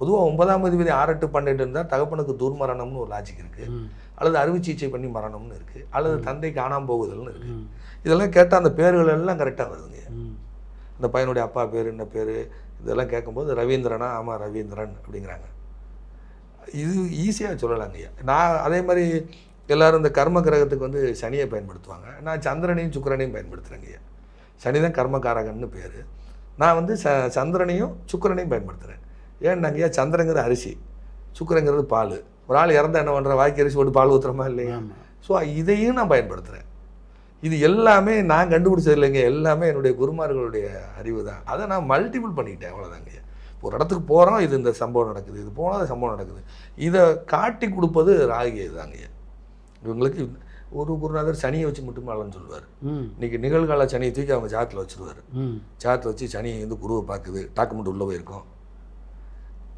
பொதுவாக 9ஆம் அதிபதி 6-8-12 இருந்தால் தகப்பனுக்கு துர்மரணம்னு ஒரு லாஜிக் இருக்குது, அல்லது அறுவை சிகிச்சை பண்ணி மரணம்னு இருக்குது, அல்லது தந்தை காணாமல் போகுதல்னு இருக்குது. இதெல்லாம் கேட்டால் அந்த பேர்கள் எல்லாம் கரெக்டாக வருதுங்க. அந்த பையனுடைய அப்பா பேர் என்ன பேர் இதெல்லாம் கேட்கும்போது ரவீந்திரனா, ஆமாம் ரவீந்திரன் அப்படிங்கிறாங்க. இது ஈஸியாக சொல்லலாங்கய்யா. நான் அதே மாதிரி எல்லோரும் இந்த கர்ம கிரகத்துக்கு வந்து சனியை பயன்படுத்துவாங்க. நான் சந்திரனையும் சுக்கிரனையும் பயன்படுத்துகிறேங்கய்யா. சனி தான் கர்மகாரகன்னு பேர். நான் வந்து சந்திரனையும் சுக்கிரனையும் பயன்படுத்துகிறேன். ஏன்னாங்கய்யா, சந்திரங்கிறது அரிசி, சுக்கிரங்கிறது பால். ஒரு ஆள் இறந்தா என்ன பண்ணுற, வாய்க்கு அரிசி போட்டு பால் ஊற்றுறமா இல்லையா? ஸோ இதையும் நான் பயன்படுத்துகிறேன். இது எல்லாமே நான் கண்டுபிடிச்சது இல்லைங்க, எல்லாமே என்னுடைய குருமார்களுடைய அறிவு தான். அதை நான் மல்டிபிள் பண்ணிக்கிட்டேன், அவ்வளோதாங்கய்யா. ஒரு இடத்துக்கு போகிறோம், இது இந்த சம்பவம் நடக்குது, இது போனால் சம்பவம் நடக்குது, இதை காட்டி கொடுப்பது ராகு தாங்கய்யா. இவங்களுக்கு ஒரு குருநாதர் சனியை வச்சு மட்டுமே ஆளுன்னு சொல்லுவார். இன்றைக்கி நிகழ்கால சனியை தூக்கி அவங்க சாத்தில் வச்சுருவார். சாத்தில் வச்சு சனி வந்து குருவை பார்க்குது, டாக்குமெண்ட் உள்ளே போயிருக்கோம்,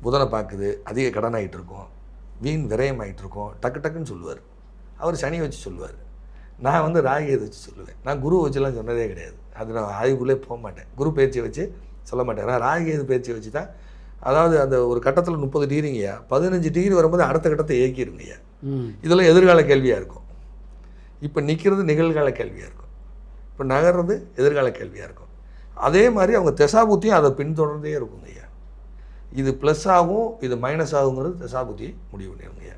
புதனை பார்க்குது, அதிக கடன் ஆகிட்டு இருக்கோம், வீண் விரயம் ஆகிட்டு இருக்கோம், டக்கு டக்குன்னு சொல்லுவார். அவர் சனியை வச்சு சொல்லுவார். நான் வந்து ராகியை வச்சு சொல்லுவேன். நான் குரு வச்சுலாம் சொன்னதே கிடையாது. அது நான் ஆய்வுக்குள்ளே போக மாட்டேன், குரு பயிற்சியை வச்சு சொல்ல மாட்டேன். நான் ராகியை பயிற்சியை வச்சு தான், அதாவது அந்த ஒரு கட்டத்தில் 30 டிகிரிங்கய்யா, 15 டிகிரி வரும்போது அடுத்த கட்டத்தை இயக்கிடுங்கய்யா. இதெல்லாம் எதிர்கால கேள்வியாக இருக்கும். இப்போ நிற்கிறது நிகழ்கால கேள்வியாக இருக்கும், இப்போ நகர்றது எதிர்கால கேள்வியாக இருக்கும். அதே மாதிரி அவங்க தசாபுத்தியும் அதை பின்தொடர்ந்தே இருக்குங்கய்யா. இது ப்ளஸ் ஆகும், இது மைனஸ் ஆகுங்கிறது தசாபுத்தி முடிவு பண்ணிடுங்கய்யா.